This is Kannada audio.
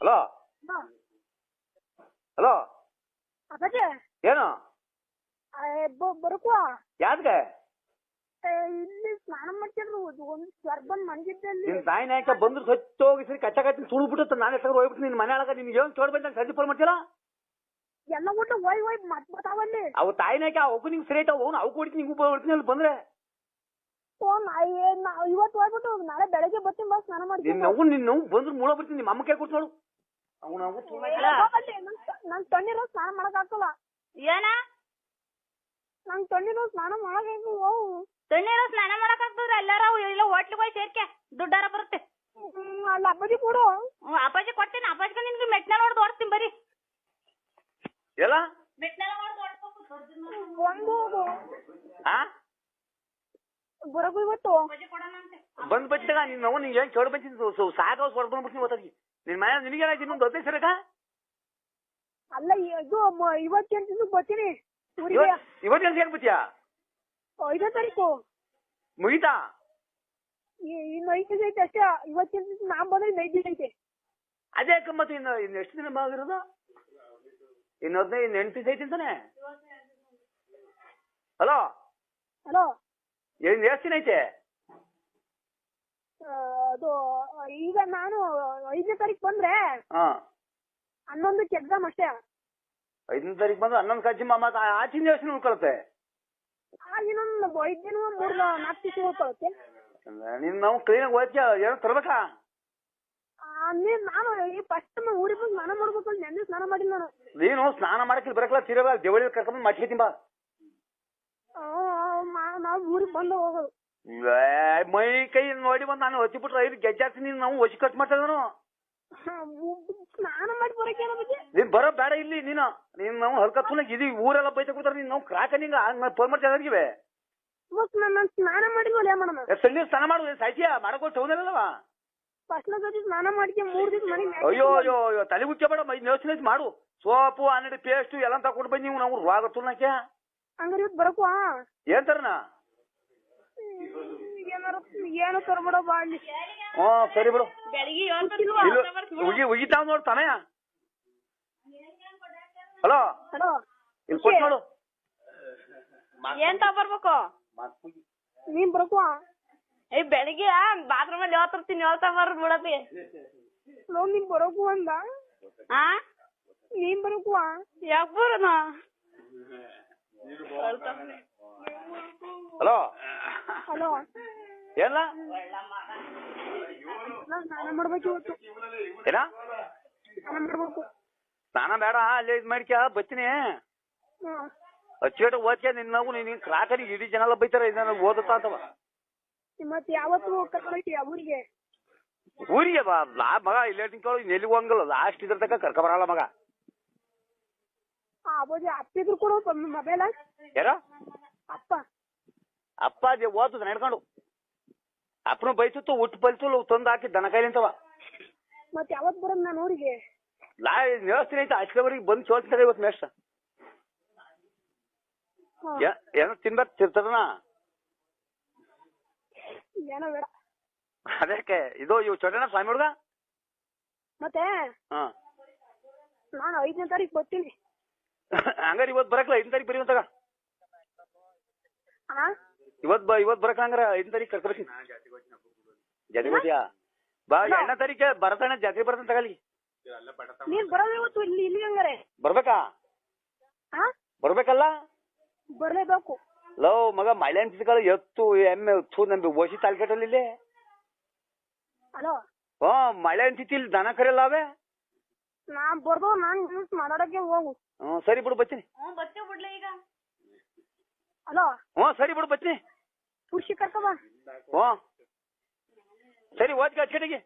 ಹಲೋ ಹಲೋ ಅಪ್ಪಾಜಿ ಏನು ಬರಕುವ ಯಾದ್ಗೆ ಇಲ್ಲಿ ಸ್ನಾನ ಮಾಡ್ತಿದ್ರು ಒಂದು ಸ್ವರ್ ಬಂದ್ ಮಂಜಿದ್ದಲ್ಲಿ ನಿನ್ ತಾಯಿ ನಾಯಕ ಬಂದ್ರು ಸತ್ತೋಗಿ ಸರಿ ಕಚ್ಚ ಕಚ್ಚಿ ಸುಳ್ಬಿಟ್ಟು ನಾನೇ ತಗೊಂಡು ಹೋಗ್ಬಿಟ್ಟು ನಿನ್ ಮನೆ ಒಳಗ ನಿನ್ಗೆ ಏನು ಚೋಡ್ ಬಂದಾಗ ಸಂಜೆ ಫೋನ್ ಮಾಡ್ತೀರಾ ಎಲ್ಲ ಊಟ ಹೋಯ್ ಹೋಯ್ ಮತ್ತಾವಲ್ಲಿ ಅವು ತಾಯಿ ನಾಯಕ ಅವಕ್ಕೂ ನಿಂಗೆ ಸರಿ ಆಯ್ತಾವ ಅವ್ನು ಅವಕ್ಕೆ ಹೊಡಿತೀನಿ ನಿಂಗೂ ಹೊಡಿತೀನಿ ಅಲ್ಲಿ ಬಂದ್ರೆ ಇವತ್ತು ಹೋಗ್ಬಿಟ್ಟು ನಾಳೆ ಬೆಳಗ್ಗೆ ಬರ್ತೀನಿ ಬಾ ಸ್ನಾನ ಮಾಡ್ತೀನಿ ನಿನ್ನ ಬಂದ್ರು ಮೂಳ ಬರ್ತೀನಿ ನಿಮ್ಮ ಅಮ್ಮ ಕೈ ಕೊಟ್ಟು ನೋಡು ನನ್ ತಣ್ಣೀರು ಸ್ನಾನ ಮಾಡಕ್ ಹಾಕಲ್ಲ ಏನ ನಂಗ್ ತಣ್ಣೀರು ಸ್ನಾನ ಮಾಡಕ್ ತಣ್ಣೀರು ಸ್ನಾನ ಮಾಡಕ್ ಆಗ್ತದ್ರ ಎಲ್ಲಾರ ಇಲ್ಲ ಹೋಟ್ಲಿಗೆ ಹೋಗಿ ಸೇರ್ಕೆ ದುಡ್ಡಾರ ಬರುತ್ತೆ ಅಲ್ಲ ಅಪ್ಪಾಜಿ ಕೊಡು ಅಪ್ಪಾಜಿ ಕೊಡ್ತೀನಿ ಅಪ್ಪಾಜಿಗೆ ನಿನ್ಗೆ ಮೆಟ್ನೆಲ್ಲ ಹೊಡೆದು ಓಡಿಸ್ತೀನಿ ಬರೀ ಎಲ್ಲ ಮೆಟ್ನೆಲ್ಲ ಹೊಡೆದು ಓಡಿಸ್ಬೇಕು ಒಂದು ಹಾ ಬರಕು ಇವತ್ತು ಬಂದ್ ಬಚ್ಚಿದಾಗ ನಿನ್ ನಾವು ನಿಂಗೆ ಏನ್ ಚೋಡ್ ಬಂಚಿದ್ದು ಸಾಕ ಹೊಡ್ ಬಂದ್ಬಿಡ್ತೀನಿ ಗೊತ್ತಾಗಿ ನಿನ್ ಮನೆ ನಿನಗೇನಾಯ್ತು ಇನ್ನೊಂದು 15 ಸರಕ ಅಲ್ಲ ಇದು ಇವತ್ತು ಬರ್ತೀನಿ ಊರಿಗೆ ಇವತ್ತು ಕೆಲಸ ಏನ್ ಬಚ್ಚಿಯಾ 5ನೇ ತಾರೀಕು ಮುಗಿತಾ ಇನ್ನು 5 ದಿನ ಐತೆ ಅಷ್ಟೇ ಇವತ್ತು ನಾ ಬಂದ್ರೆ 5 ದಿನ ಐತೆ ಅದೇ ಮತ್ತೆ ಇನ್ನು ಎಷ್ಟು ದಿನ ಆಗಿರೋದು ಇನ್ನು 15 ಇನ್ನು 8 ದಿವಸ ಐತಿ ಅಂತಾನೆ ಹಲೋ ಹಲೋ ಎಷ್ಟು ದಿನ ಐತೆ ಅದು ಈಗ ನಾನು 5ನೇ ತಾರೀಕು ಬಂದ್ರೆ 11ಕ್ಕೆ ಎಕ್ಸಾಮ್ ಅಷ್ಟೇ 5ನೇ ತಾರೀಕು ಬಂದು 11 ಕಜ್ಜಿ ಮತ್ತೆ ಆಚಿನ ದಿವಸ ಉಳ್ಕೊಳುತ್ತೆ ಇನ್ನೊಂದು 5 ದಿನ 3-4 ದಿವಸ ಉಳ್ಕೊಳುತ್ತೆ ನೀನ್ ನಾವು ಕ್ಲೀನಾಗಿ ಓದ್ತೀಯ ಏನೋ ತರ್ಬೇಕಾ ನಾನು ಈ ಫಸ್ಟ್ ಊರಿಗೆ ಬಂದು ಸ್ನಾನ ಮಾಡ್ಬೇಕು ನೆನ್ನೆ ಸ್ನಾನ ಮಾಡಿಲ್ಲ ನಾನು ನೀನು ಸ್ನಾನ ಮಾಡಕ್ಕೆ ಬರಕಲ್ಲ ತಿರಗ ದೇವಳಿ ಕರ್ಕೊಂಡ್ ಮಟ್ಕೇತೀನಿ ಬಾ ನಾವು ಊರಿಗೆ ಬಂದು ಹೋಗೋದು ಮೈ ಕೈ ನೋಡಿ ಬಂದು ನಾನು ಹೊಚ್ಚಿಬಿಟ್ರೆ 5 ಗೆಜ್ಜಾಡ್ತೀನಿ ನೀನು ನಾವು ಹೊಸಿ ಕಟ್ ಮಾಡ್ತಾ ಇದ್ದಾನು ಸ್ನಾನ ಮಾಡಿ ಬರೋಕೆ ನೀನ್ ಬರೋ ಬೇಡ ಇಲ್ಲಿ ನೀನು ನಾವು ಹಲ್ಕತ್ನಾಗ ಇದೀವಿ ಊರೆಲ್ಲ ಬೈತ ಕೂತಾರ ನೀನ್ ನಾವು ಕ್ರಾಕ ನಿಂಗ ಫೋನ್ ಮಾಡ್ತಾ ಇದಾಗಿವೆ ನಾನು ಸ್ನಾನ ಮಾಡಿದ್ವಲ್ಲ ಮಾಡೋಣ ಸಣ್ಣ ಸ್ನಾನ ಮಾಡು ಸಾಯ್ತಿಯಾ ಮಾಡಕೋ ಟೌನಲ್ಲವ ಫಸ್ಟ್ ಸತಿ ಸ್ನಾನ ಮಾಡಿಕೆ 3 ದಿವಸ ಮನೆ ಅಯ್ಯೋ ಅಯ್ಯೋ ಅಯ್ಯೋ ತಲೆ ಮುಚ್ಚ ಬೇಡ ಮೈ ಯೋಚನೆ ಮಾಡು ಸೋಪು ಆನಡಿ ಪೇಸ್ಟ್ ಎಲ್ಲ ತಗೊಂಡು ಬಂದು ನೀವು ನಾವು ರೋಗ ತುಲ್ನಾಕ್ಯಾ ಹಂಗಾರೆ ಇವತ್ತು ಬರಕು ಏನ್ ತರನ ಏನು ತರಬೇಡ ಬಾ ಅಲ್ಲಿ ಸರಿ ಬಿಡು ಬೆಳಿಗ್ಗೆ ಉಗಿತಾವ್ ನೋಡು ತನಯ ಹಲೋ ಹಲೋ ಇಲ್ಲಿ ಕೊಟ್ಟು ನೋಡು ಏನ್ ತಗೊಬರ್ಬೇಕು ನೀನ್ ಬರಕು ಬೆಳಿಗ್ಗೆ ಬಾತ್ರೂಮ್ ಅಲ್ಲಿ ಹೇಳ್ತಿರ್ತೀನಿ ಹೇಳ್ತಾ ಬರೋದು ಬಿಡತಿ ನೀನ್ ಬರಕು ಅಂದ ಆ ನೀನ್ ಬರಕು ಯಾಕೆ ಬರೋಣ ಹಲೋ ಹಲೋ ಏನ ಸ್ನಾನ ಮಾಡ್ಬೇಕು ಇವತ್ತು ಏನ ಸ್ನಾನ ಮಾಡ್ಬೇಕು ಸ್ನಾನ ಬೇಡ ಅಲ್ಲೇ ಇದ್ ಮಾಡ್ಕ್ಯಾ ಬತ್ತೀನಿ ಅಚ್ಚೇಟ ಓದ್ಕ್ಯಾ ನಿನ್ನವು ನೀನ್ ಕ್ರಾಕರಿ ಇಡೀ ಜನ ಎಲ್ಲ ಬೈತಾರ ಇದನ್ನ ಓದುತ್ತಾ ಅಂತವ ಮತ್ತೆ ಯಾವತ್ತು ಕರ್ಕೊಂಡ್ಬರ್ತೀಯ ಊರಿಗೆ ಊರಿಗೆ ಬಾ ಮಗ ಇಲ್ಲೇ ತಿನ್ಕೊಳ್ಳು ಎಲ್ಲಿಗೆ ಹೋಗಂಗಲ್ಲ ಲಾಸ್ಟ್ ಇದ್ರ ತನಕ ಕರ್ಕ ಬರಲ್ಲ ಮಗ ಅಪ್ಪಾಜಿ ಅಪ್ಪಿದ್ರು ಕೊಡು ಮೊಬೈಲ್ ಯಾರ ಅಪ್ಪ ಅಪ್ಪ ಓದ್ತದ ನಡ್ಕೊಂಡು ಅಪ್ಪನು ಬೈಸುತ್ತು ಉಟ್ಟು ಬಲ್ತು ತಂದು ಹಾಕಿ ದನ ಕೈಲಿಂತವ ಮತ್ತೆ ಯಾವತ್ ಬರೋದು ನಾನು ಊರಿಗೆ ವ್ಯವಸ್ಥೆ ಐತೆ ಅಷ್ಟವರೆಗೆ ಬಂದು ಚೋಳ್ತಾರೆ ಇವತ್ತು ಮೇಷ್ಟ ಏನೋ ತಿರ್ತಾರನ ಏನೋ ಬೇಡ ಅದಕ್ಕೆ ಇದು ಇವ್ ಚೊಟನ ಸ್ವಾಮಿ ಹುಡುಗ ಮತ್ತೆ ನಾನು 5ನೇ ತಾರೀಕು ಬರ್ತೀನಿ ಹಂಗಾರೆ ಇವತ್ತು ಬರಕಲ್ಲ 5ನೇ ತಾರೀಕು ಬರೀವಂತಾಗ ಇವತ್ತು ಬರಕಲ್ಲ ಹಂಗಾರ 5ನೇ ತಾರೀಕು ಕರ್ಕೊಬರ್ತೀನಿ ಜಾತಿ ಗೊತ್ತಿಯಾ ಬಾ 2ನೇ ತಾರೀಕೆ ಬರತಾನೆ ಜಾತ್ರೆ ಬರ್ತಾನೆ ತಗಲಿ ನೀನ್ ಬರೋದು ಇವತ್ತು ಇಲ್ಲಿ ಹಂಗಾರೆ ಬರ್ಬೇಕಾ ಬರ್ಬೇಕಲ್ಲ ಬರ್ಲೇಬೇಕು ಲವ್ ಮಗ ಮಳೆ ಅಂತಿದ್ಗಳು ಎತ್ತು ಎಮ್ಮೆ ನಮ್ದು ಓಸಿ ತಾಲ್ಕೆಟಲ್ಲಿ ಇಲ್ಲಿ ಹಲೋ ಮಳೆ ಅಂತಿತ್ತು ಇಲ್ಲಿ ದನ ಕರೆಯಲ್ಲ ಅವೇ ನಾ ಬರ್ದು ನಾನ್ ಯೂಸ್ ಮಾತಾಡಕ್ಕೆ ಹೋಗು ಸರಿ ಬಿಡು ಬಚ್ಚಿನಿ ಬಚ್ಚು ಬಿಡ್ಲಿ ಈಗ ಹಲೋ ಸರಿ ಬಿಡು ಬಚ್ಚಿನಿ ತುರ್ಸಿ ಕರ್ಕಬಾ ಸರಿ ಓದ್ಕ ಅಚ್ಚೆಟಿಗೆ